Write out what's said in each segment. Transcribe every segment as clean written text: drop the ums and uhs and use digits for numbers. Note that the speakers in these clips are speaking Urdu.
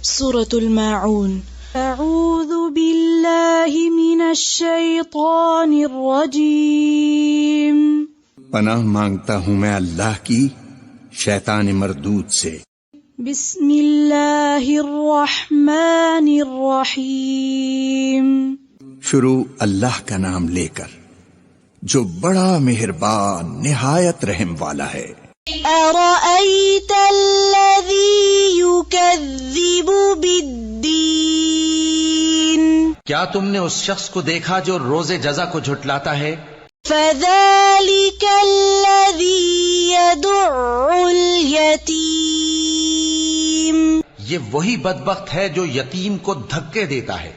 سورة الماعون۔ اعوذ باللہ من الشیطان الرجیم۔ پناہ مانگتا ہوں میں اللہ کی شیطان مردود سے۔ بسم اللہ الرحمن الرحیم۔ شروع اللہ کا نام لے کر جو بڑا مہربان نہایت رحم والا ہے۔ ارأیت الذی یکذب بالدین۔ کیا تم نے اس شخص کو دیکھا جو روز جزا کو جھٹلاتا ہے؟ فذلک الذی یدع الیتیم۔ یہ وہی بدبخت ہے جو یتیم کو دھکے دیتا ہے۔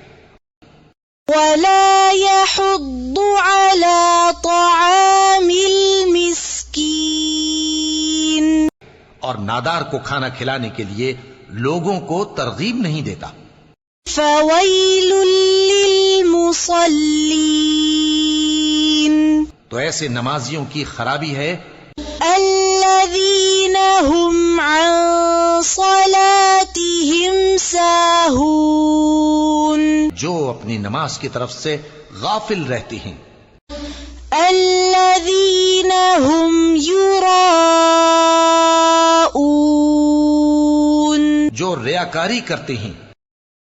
ولا يحض على طعام المسكين۔ اور نادار کو کھانا کھلانے کے لیے لوگوں کو ترغیب نہیں دیتا۔ فويل للمصلين۔ تو ایسے نمازیوں کی خرابی ہے الذين هم عن صلاتهم ساهون۔ جو اپنی نماز کی طرف سے غافل رہتے ہیں۔ الذين هم يراءون۔ جو ریاکاری کرتے ہیں۔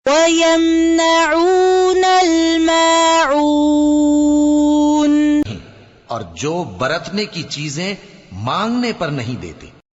ويمنعون الماعون۔ اور جو برتنے کی چیزیں مانگنے پر نہیں دیتے۔